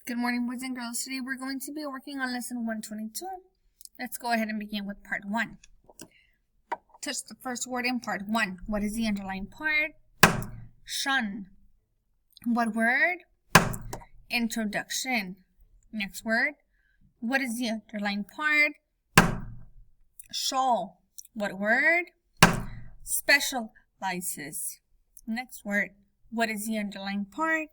Good morning, boys and girls. Today we're going to be working on lesson 122. Let's go ahead and begin with part 1. Touch the first word in part 1. What is the underlined part? Shun. What word? Introduction. Next word. What is the underlined part? Shawl. What word? Specializes. Next word. What is the underlined part?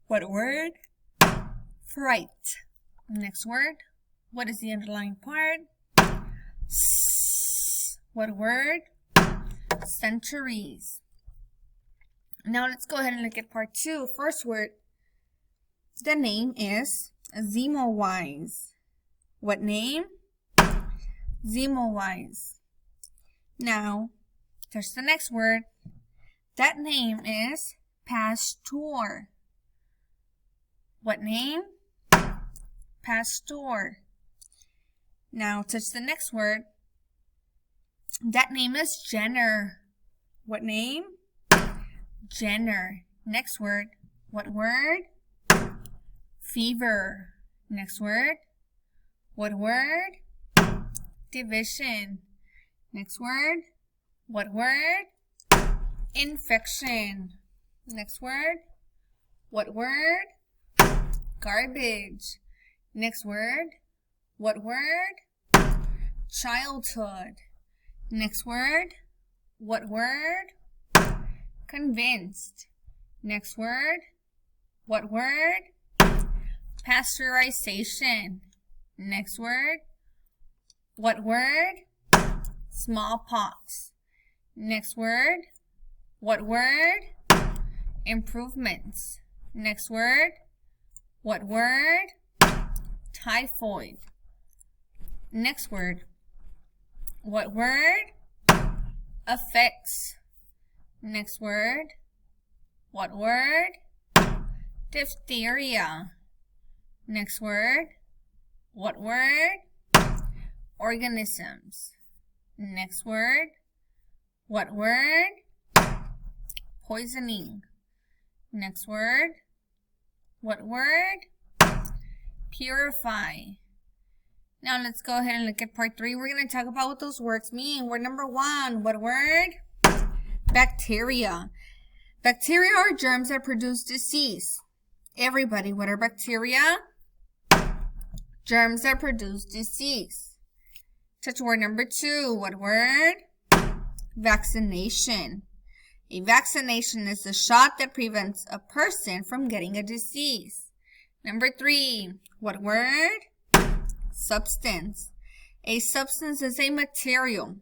What word? Fright. Next word. What is the underlying part? What word? Centuries. Now let's go ahead and look at part 2. First word. The name is Semmelweis. What name? Semmelweis. Now, there's the next word. That name is Pasteur. What name? Pasteur. Now, touch the next word. That name is Jenner. What name? Jenner. Next word. What word? Fever. Next word. What word? Division. Next word. What word? Infection. Next word. What word? Garbage. Next word. What word? Childhood. Next word. What word? Convinced. Next word. What word? Pasteurization. Next word. What word? Smallpox. Next word. What word? Improvements. Next word. What word? Typhoid. Next word. What word? Effects. Next word. What word? Diphtheria. Next word. What word? Organisms. Next word. What word? Poisoning. Next word. What word? Purify. Now let's go ahead and look at part 3. We're going to talk about what those words mean. Word number 1. What word? Bacteria. Bacteria are germs that produce disease. Everybody, what are bacteria? Germs that produce disease. Touch word number 2. What word? Vaccination. A vaccination is a shot that prevents a person from getting a disease. Number 3. What word? Substance. A substance is a material.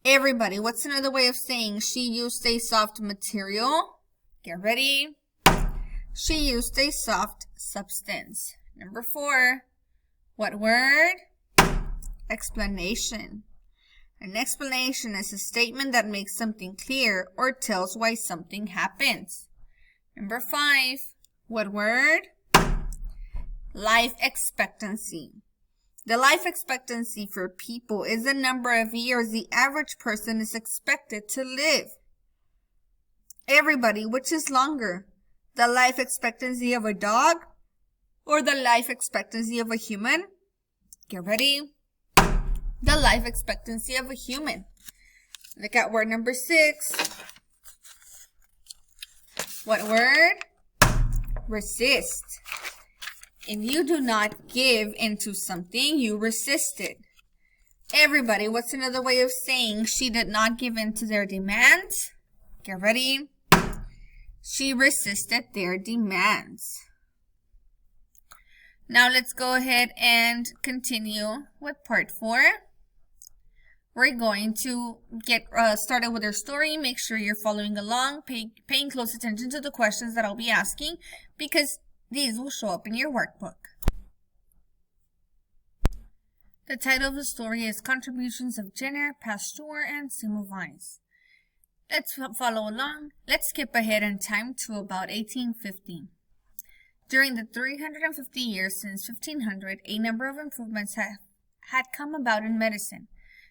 Everybody, what's another way of saying she used a soft material? Get ready. She used a soft substance. Number 4. What word? Explanation. An explanation is a statement that makes something clear or tells why something happens. Number 5. What word? Life expectancy. The life expectancy for people is the number of years the average person is expected to live. Everybody, which is longer? The life expectancy of a dog or the life expectancy of a human? Get ready. The life expectancy of a human. Look at word number 6. What word? Resist. If you do not give into something, you resist it. Everybody, what's another way of saying she did not give in to their demands? Get ready. She resisted their demands. Now let's go ahead and continue with part 4. We're going to get started with our story. Make sure you're following along, paying close attention to the questions that I'll be asking because these will show up in your workbook. The title of the story is Contributions of Jenner, Pasteur, and Semmelweis. Let's follow along. Let's skip ahead in time to about 1850. During the 350 years since 1500, a number of improvements had come about in medicine.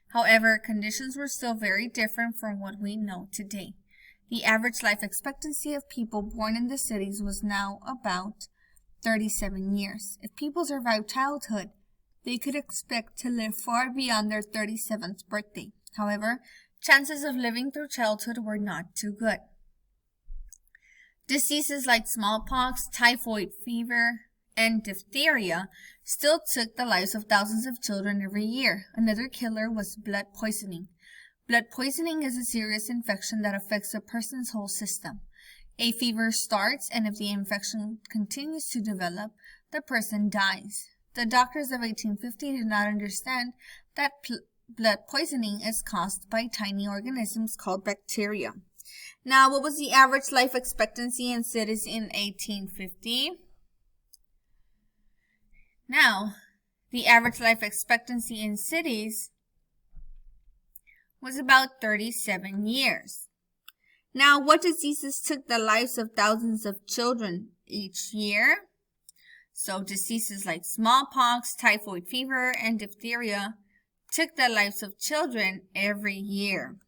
However, conditions were still very different from what we know today. The average life expectancy of people born in the cities was now about 37 years. If people survived childhood, they could expect to live far beyond their 37th birthday. However, chances of living through childhood were not too good. Diseases like smallpox, typhoid fever, and diphtheria still took the lives of thousands of children every year. Another killer was blood poisoning. Blood poisoning is a serious infection that affects a person's whole system. A fever starts, and if the infection continues to develop, the person dies. The doctors of 1850 did not understand that blood poisoning is caused by tiny organisms called bacteria. Now, what was the average life expectancy in cities in 1850? Now, the average life expectancy in cities was about 37 years. Now, what diseases took the lives of thousands of children each year? So, diseases like smallpox, typhoid fever, and diphtheria took the lives of children every year.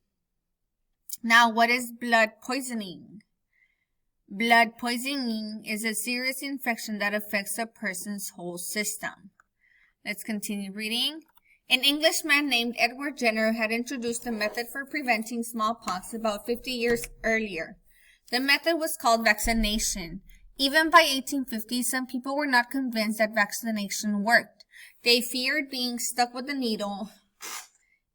Now, what is blood poisoning? Blood poisoning is a serious infection that affects a person's whole system. Let's continue reading. An Englishman named Edward Jenner had introduced a method for preventing smallpox about 50 years earlier. The method was called vaccination. Even by 1850, some people were not convinced that vaccination worked. They feared being stuck with a needle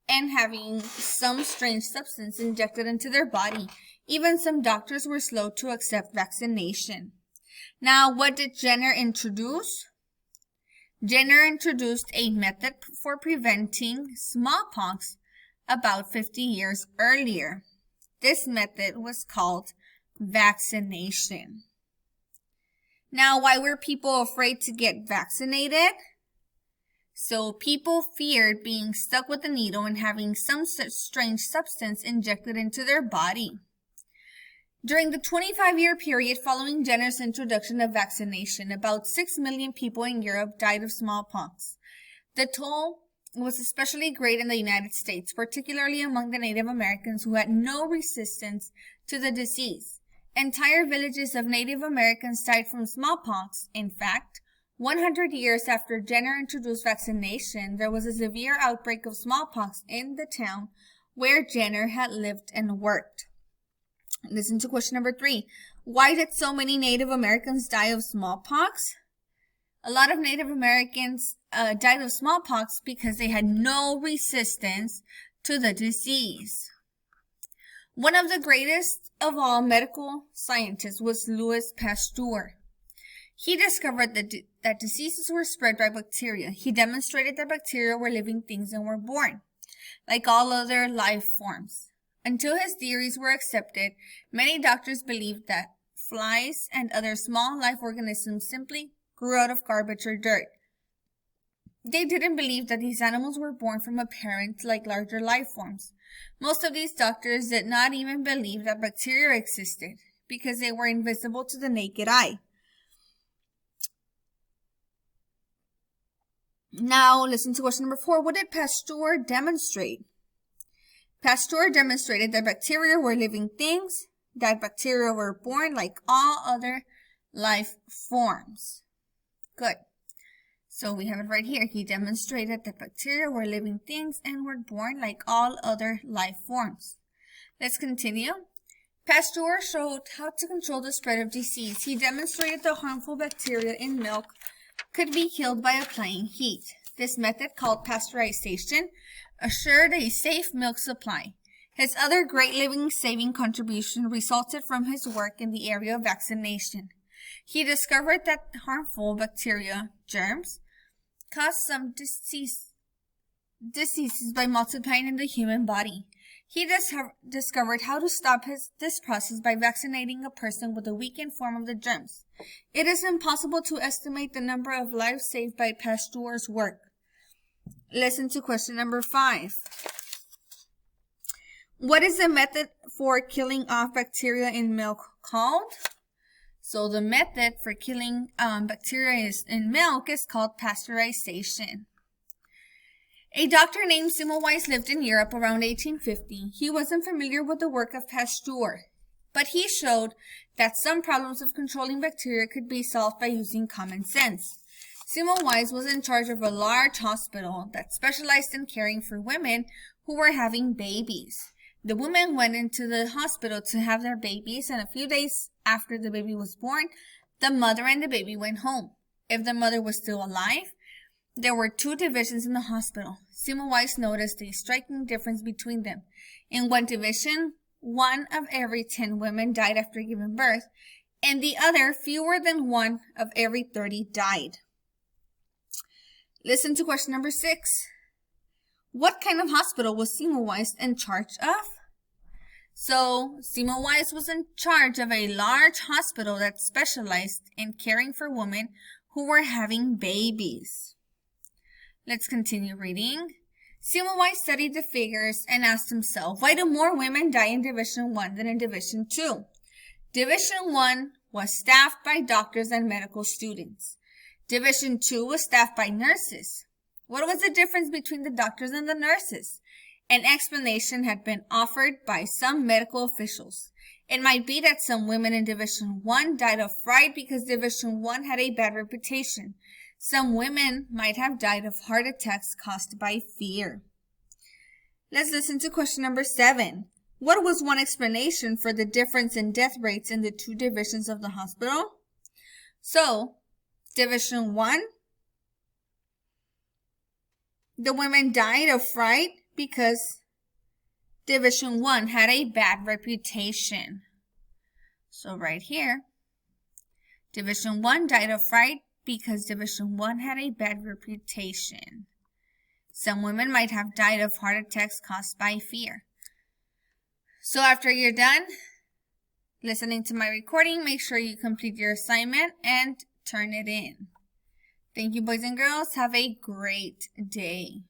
and having some strange substance injected into their body. Even some doctors were slow to accept vaccination. Now, what did Jenner introduce? Jenner introduced a method for preventing smallpox about 50 years earlier. This method was called vaccination. Now, why were people afraid to get vaccinated? So people feared being stuck with a needle and having some such strange substance injected into their body. During the 25-year period following Jenner's introduction of vaccination, about 6 million people in Europe died of smallpox. The toll was especially great in the United States, particularly among the Native Americans who had no resistance to the disease. Entire villages of Native Americans died from smallpox. In fact, 100 years after Jenner introduced vaccination, there was a severe outbreak of smallpox in the town where Jenner had lived and worked. Listen to question number 3. Why did so many Native Americans die of smallpox? A lot of Native Americans died of smallpox because they had no resistance to the disease. One of the greatest of all medical scientists was Louis Pasteur. He discovered that diseases were spread by bacteria. He demonstrated that bacteria were living things and were born, like all other life forms. Until his theories were accepted, many doctors believed that flies and other small life organisms simply grew out of garbage or dirt. They didn't believe that these animals were born from a parent like larger life forms. Most of these doctors did not even believe that bacteria existed because they were invisible to the naked eye. Now, listen to question number 4. What did Pasteur demonstrate? Pasteur demonstrated that bacteria were living things, that bacteria were born like all other life forms. Good. So we have it right here. He demonstrated that bacteria were living things and were born like all other life forms. Let's continue. Pasteur showed how to control the spread of disease. He demonstrated the harmful bacteria in milk could be killed by applying heat. This method, called pasteurization, assured a safe milk supply. His other great living-saving contribution resulted from his work in the area of vaccination. He discovered that harmful bacteria, germs, cause some diseases by multiplying in the human body. He discovered how to stop this process by vaccinating a person with a weakened form of the germs. It is impossible to estimate the number of lives saved by Pasteur's work. Listen to question number 5. What is the method for killing off bacteria in milk called? So the method for killing bacteria in milk is called pasteurization. A doctor named Semmelweis lived in Europe around 1850. He wasn't familiar with the work of Pasteur. But he showed that some problems of controlling bacteria could be solved by using common sense. Semmelweis was in charge of a large hospital that specialized in caring for women who were having babies. The women went into the hospital to have their babies, and a few days after the baby was born, the mother and the baby went home. If the mother was still alive, there were 2 divisions in the hospital. Semmelweis noticed a striking difference between them. In one division, 1 of every 10 women died after giving birth. In the other, fewer than 1 of every 30 died. Listen to question number 6. What kind of hospital was Semmelweis in charge of? So, Semmelweis was in charge of a large hospital that specialized in caring for women who were having babies. Let's continue reading. Semmelweis studied the figures and asked himself, why do more women die in Division 1 than in Division 2? Division 1 was staffed by doctors and medical students. Division 2 was staffed by nurses. What was the difference between the doctors and the nurses? An explanation had been offered by some medical officials. It might be that some women in Division 1 died of fright because Division 1 had a bad reputation. Some women might have died of heart attacks caused by fear. Let's listen to question number 7. What was one explanation for the difference in death rates in the 2 divisions of the hospital? So, Division 1, the women died of fright because Division 1 had a bad reputation. So right here, Division 1 died of fright because Division 1 had a bad reputation. Some women might have died of heart attacks caused by fear. So after you're done listening to my recording, make sure you complete your assignment and turn it in. Thank you, boys and girls. Have a great day.